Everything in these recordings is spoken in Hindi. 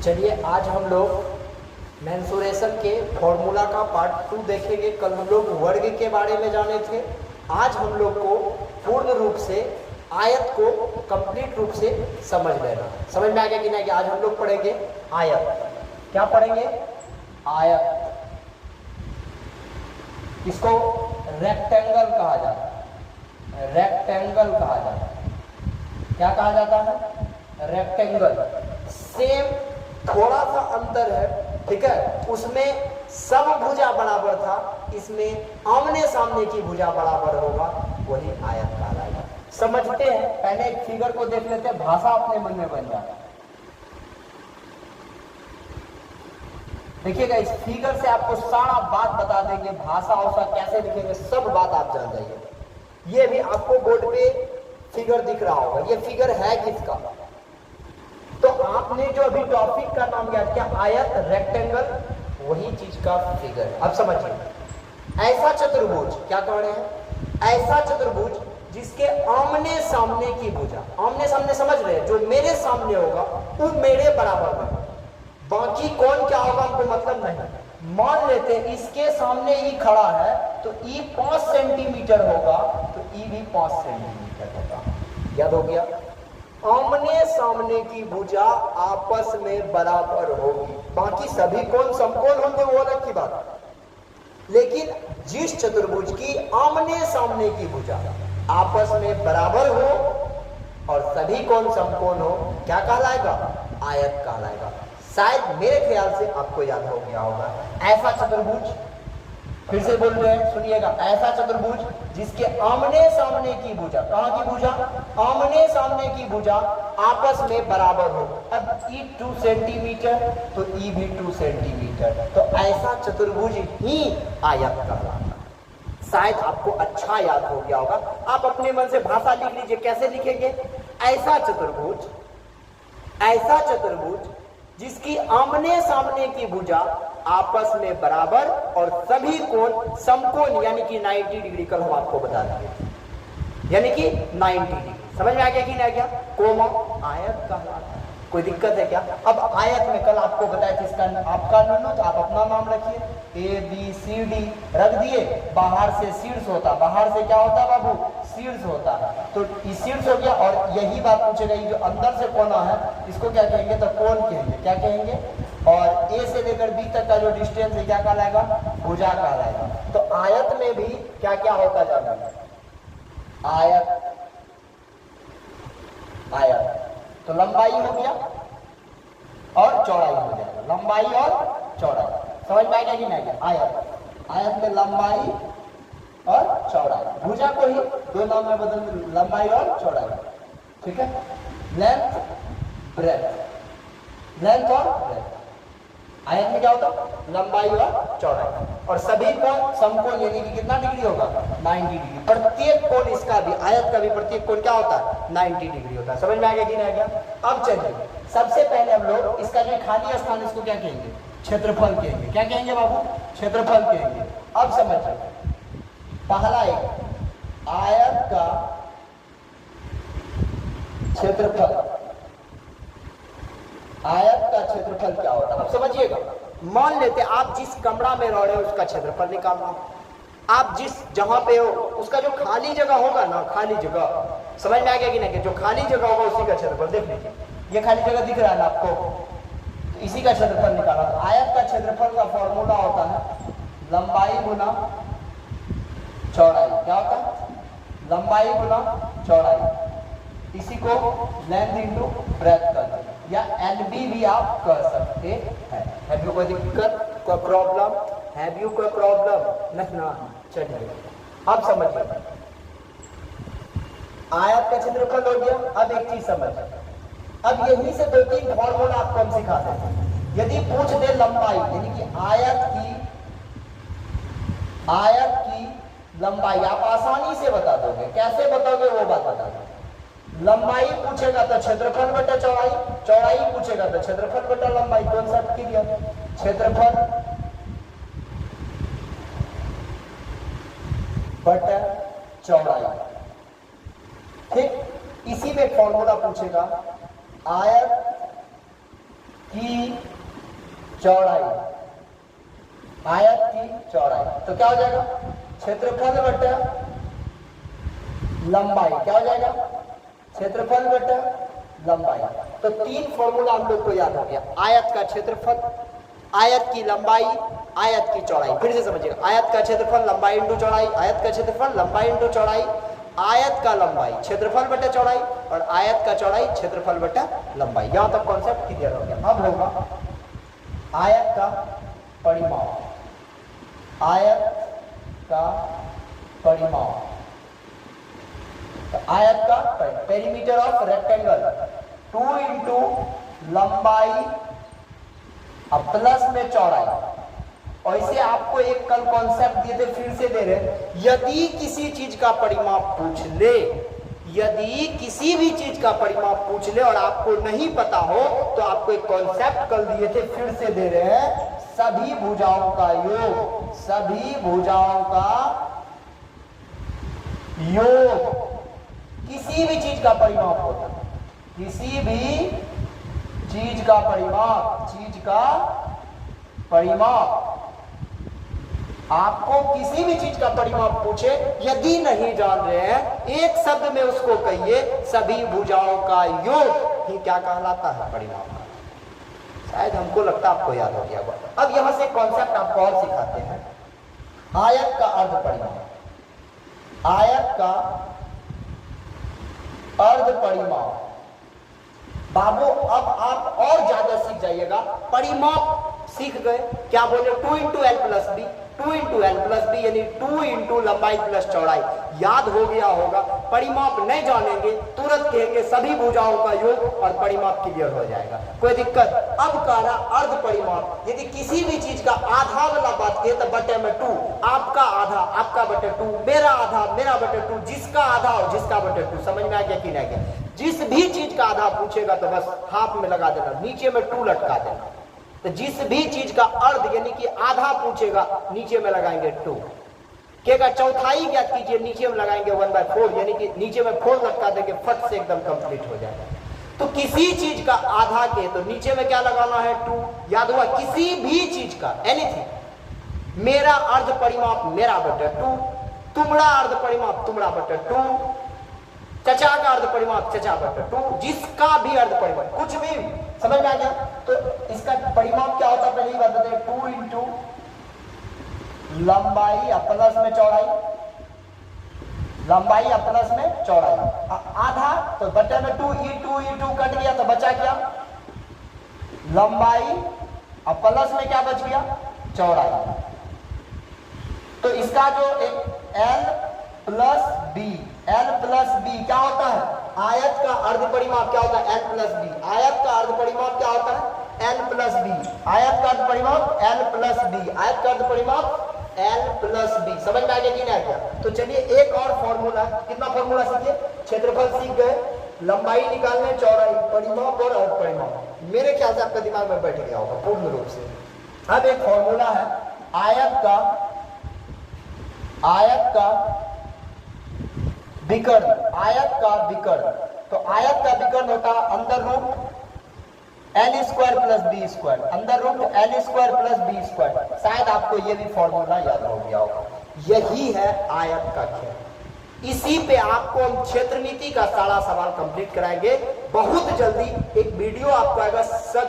चलिए आज हम लोग मेंसुरेशन के फॉर्मूला का पार्ट 2 देखेंगे। कल हम लोग वर्ग के बारे में जाने थे। आज हम लोग को पूर्ण रूप से आयत को कंप्लीट रूप से समझ लेना। समझ में आ गया कि नहीं? कि आज हम लोग पढ़ेंगे आयत। क्या पढ़ेंगे? आयत। इसको रेक्टेंगल कहा जाता है। रेक्टेंगल कहा जाता है। क्या कहा जाता है? रेक्टेंगल। सेम थोड़ा सा अंतर है, ठीक है। उसमें समभुजा बराबर था, इसमें आमने सामने की भुजा बराबर होगा, वही आयत कहलाएगा। समझते हैं? पहले एक फिगर को देख लेते हैं, भाषा अपने मन में बन जाता है। देखिएगा, इस फिगर से आपको सारा बात बता देंगे, भाषा औसा कैसे लिखेंगे सब बात आप जान जाइए। ये भी आपको बोर्ड पे फिगर दिख रहा होगा। ये फिगर है किसका? तो आपने जो अभी टॉपिक का नाम याद किया आयत, रेक्टेंगल, वही चीज का फिगर। अब समझिए, ऐसा चतुर्भुज, क्या कह रहे हैं? ऐसा चतुर्भुज जिसके आमने सामने की भुजा, आमने सामने समझ रहे हैं, जो मेरे सामने होगा वो मेरे बराबर में, बाकी कौन क्या होगा हमको मतलब नहीं। मान लेते हैं इसके सामने ई खड़ा है तो ई 5 सेंटीमीटर होगा, तो ई भी 5 सेंटीमीटर होगा। याद हो गया? आमने सामने की भुजा आपस में बराबर होगी, बाकी सभी कोण समकोण होंगे वो अलग की बात है। लेकिन जिस चतुर्भुज की आमने सामने की भुजा आपस में बराबर हो और सभी कोण समकोण हो, क्या कहलाएगा? आयत कहलाएगा। शायद मेरे ख्याल से आपको याद हो गया होगा। ऐसा चतुर्भुज, फिर से बोल रहे हैं, सुनिएगा, ऐसा चतुर्भुज जिसके आमने सामने की भुजा, कहां की भुजा? आमने सामने की भुजा आपस में बराबर हो। अब ई 2 सेंटीमीटर तो ई भी 2 सेंटीमीटर, तो ऐसा चतुर्भुज ही आयत कहलाता है। शायद आपको अच्छा याद हो गया होगा। आप अपने मन से भाषा लिख लीजिए, कैसे लिखेंगे? ऐसा चतुर्भुज, ऐसा चतुर्भुज जिसकी आमने सामने की भुजा आपस में बराबर और सभी कोण समकोण, यानी कि 90 डिग्री। कल हम आपको बता देंगे, यानी कि 90 डिग्री। समझ में आ गया कि नहीं आ गया? कोमा आयत कहलाता है। कोई दिक्कत है क्या? अब आयत में कल आपको बताया था, इसका आपका नूनू, तो आप अपना नाम रखिए। ए बी सी डी रख दिए, बाहर से शीर्ष होता, बाहर से क्या होता बाबू? शीर्ष होता। तो शीर्ष हो गया। और यही बात पूछेगा, जो अंदर से कोना है इसको क्या कहेंगे? तो कोण कहेंगे। क्या कहेंगे? और ए से लेकर बी तक का जो डिस्टेंस है क्या कहलाएगा? भुजा कहलाएगा। तो आयत में भी क्या क्या होता जाता है? आयत, आयत। तो लंबाई हो गया और चौड़ाई हो जाएगा, लंबाई और चौड़ाई। समझ में आएगा कि नहीं आएगा? आयत, आयत में लंबाई और चौड़ाई। भुजा को ही दो नाम में बदल, लंबाई और चौड़ाई, ठीक है। लेंथ, ब्रेथ, लेंथ और ब्रेथ। आयत में क्या होता? लंबाई और चौड़ाई। और सभी कोण समकोण, यानी कि कितना डिग्री होगा? 90 डिग्री। प्रत्येक कोण, इसका भी, आयत का भी प्रत्येक कोण क्या होता है? 90 डिग्री होता है। समझ में आ गया कि नहीं आ गया? अब चलिए, सबसे पहले हम लोग इसका जो खाली स्थान, इसको क्या कहेंगे? क्षेत्रफल कहेंगे। क्या कहेंगे बाबू? क्षेत्रफल कहेंगे। अब समझिए, पहला एक आयत का क्षेत्रफल, आयत का क्षेत्रफल क्या होता है? अब समझिएगा, मान लेते आप जिस कमरा में रह रहे हो उसका क्षेत्रफल निकालना। आप जिस जहां पे हो उसका जो खाली जगह होगा ना, खाली जगह, समझ में आ गया कि नहीं? जो खाली जगह होगा उसी का क्षेत्रफल। देख लीजिए, ये खाली जगह दिख रहा है ना आपको, तो इसी का क्षेत्रफल निकालना। तो आयत का क्षेत्रफल का फॉर्मूला होता है लंबाई गुना चौड़ाई। क्या होता है? लंबाई गुना चौड़ाई। इसी को लेंथ इंटू ब्रेथ कर, या एलबी भी आप कह सकते हैं। हैव यू कोई दिक्कत, कोई प्रॉब्लम? हैव यू कोई प्रॉब्लम? नहीं ना? चलिए अब समझिए, आयत का क्षेत्रफल हो गया। अब एक चीज समझ, अब यहीं से 2-3 फॉर्मूला आपको हम सिखाते हैं। यदि पूछ दे लंबाई, यानी कि आयत की लंबाई, आप आसानी से बता दोगे। कैसे बताओगे वो बात बता दो। लंबाई पूछेगा तो क्षेत्रफल बटा चौड़ाई, चौड़ाई पूछेगा तो क्षेत्रफल बटा लंबाई। Concept clear? क्षेत्रफल बटा चौड़ाई, ठीक। इसी में फॉर्मूला पूछेगा आयत की चौड़ाई, आयत की चौड़ाई, तो क्या हो जाएगा क्षेत्रफल बटा लंबाई, क्या हो जाएगा क्षेत्रफल बटा लंबाई। तो तीन फॉर्मूला हम लोग को याद हो गया, आयत का क्षेत्रफल, आयत की लंबाई, आयत की चौड़ाई। फिर से समझिएगा, आयत का क्षेत्रफल लंबाई इंटू चौड़ाई, आयत का क्षेत्रफल लंबाई इंटू चौड़ाई, आयत का लंबाई क्षेत्रफल बटे चौड़ाई और आयत का चौड़ाई क्षेत्रफल बटे लंबाई। यहां तक कॉन्सेप्ट क्लियर हो गया। अब होगा आयत का परिमाप, आयत का परिमाप, तो आयत का पेरीमीटर ऑफ रेक्टेंगल 2 इंटू लंबाई अब प्लस में चौड़ाई। और इसे आपको एक कल कॉन्सेप्ट दिए थे, फिर से दे रहे, यदि किसी चीज का परिमाप पूछ ले, यदि किसी भी चीज का परिमाप पूछ ले और आपको नहीं पता हो तो आपको एक कॉन्सेप्ट कल दिए थे, फिर से दे रहे हैं, सभी भुजाओं का योग, सभी भुजाओं का योग किसी भी चीज का परिमाप होता है, किसी भी चीज का परिमाप, चीज का परिमाप, आपको किसी भी चीज का परिमाप पूछे, यदि नहीं जान रहे हैं, एक शब्द में उसको कहिए सभी भुजाओं का योग ही क्या कहलाता है, परिमाप का। शायद हमको लगता है आपको याद हो गया होगा। अब यहां से कॉन्सेप्ट आपको और सिखाते हैं, आयत का अर्ध परिमाप, आयत का अर्ध परिमाप। बाबू अब आप और ज्यादा सीख जाइएगा, परिमाप सीख गए, क्या बोले 2 into l plus b, 2 into l plus b यानी 2 इंटू लंबाई प्लस चौड़ाई, याद हो गया होगा। परिमाप नहीं जानेंगे तुरंत कहेंगे सभी भुजाओं का योग और परिमाप क्लियर हो जाएगा, कोई दिक्कत। अब कह रहा अर्ध परिमाप, यदि किसी भी चीज का आधा वाला बात किए तो बटे में 2, आपका आधा आपका बटे 2, मेरा आधा मेरा बटे 2, जिसका आधा और जिसका बटे 2। समझ में आ गया कि नहीं गया? जिस भी चीज का आधा पूछेगा तो बस हाफ में लगा देना, नीचे में 2 लटका देना। तो जिस भी चीज का अर्ध यानी कि आधा पूछेगा, नीचे में लगाएंगे 2। केगा चौथाई ज्ञात कीजिए, नीचे में लगाएंगे 1/4 यानी कि नीचे में 4 लटका देंगे, फट से एकदम कंप्लीट हो जाएगा। तो किसी चीज का आधा के तो नीचे में क्या लगाना है 2, याद हुआ? किसी भी चीज का एनीथिंग, मेरा अर्ध परिमाप मेरा बटे 2, तुम्हारा अर्ध परिमाप तुम्हारा बटे 2, चचा का अर्ध परिमाप चचा बटे 2, जिसका भी अर्ध परिमाप कुछ भी। समझ में आ गया? तो इसका परिमाप क्या होता है पहले ही बता दें, 2 इंटू लंबाई प्लस में चौड़ाई, लंबाई प्लस में चौड़ाई, आधा तो बटे में 2, ई 2 कट गया तो बचा क्या, लंबाई प्लस में क्या बच गया, चौड़ाई। तो इसका जो एक l plus b, l plus b क्या होता है, आयत का अर्ध परिमाप क्या होता है, एल प्लस बी। आयत का अर्ध परिमाप क्या होता है, एल प्लस बी। आयत का अर्ध परिमाप एल प्लस बी, आयत का अर्ध परिमाप एल प्लस बी। समझ में आ गया कि नहीं आ गया? तो चलिए एक और फॉर्मूला, कितना फॉर्मूला सीखे, क्षेत्रफल सीख गए, लंबाई निकालने, चौड़ाई, परिमाप और अर्ध परिमाप। मेरे ख्याल से आपका दिमाग में बैठ गया होगा पूर्ण रूप से। अब एक फॉर्मूला है आयत का विकर्ण, आयत का विकर्ण। तो आयत का विकर्ण होता है अंदर root L square plus B square, अंदर root L square plus B square. शायद आपको यह भी फॉर्मूला याद हो गया होगा। यही है आयत का खेल। इसी पे आपको हम क्षेत्र नीति का सारा सवाल कंप्लीट कराएंगे बहुत जल्दी। एक वीडियो आपको आएगा सब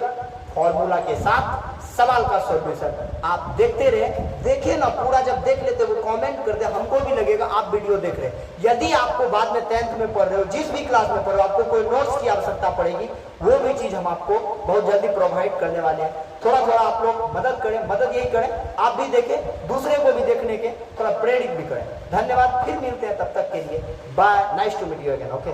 फॉर्मूला के साथ, सवाल का सॉल्यूशन। आप देखते रहे, देखे ना पूरा, जब देख लेते वो कमेंट कर दे, हमको भी लगेगा आप वीडियो देख रहे हैं। यदि आपको बाद में 10th में पढ़ रहे हो, जिस भी क्लास में पढ़ रहे हो, आपको कोई नोट्स की आवश्यकता पड़ेगी, वो भी चीज हम आपको बहुत जल्दी प्रोवाइड करने वाले हैं। थोड़ा थोड़ा आप लोग मदद करें, मदद यही करें आप भी देखें, दूसरे को भी देखने के थोड़ा प्रेरित भी करें। धन्यवाद, फिर मिलते हैं, तब तक के लिए bye, nice to meet you again, okay.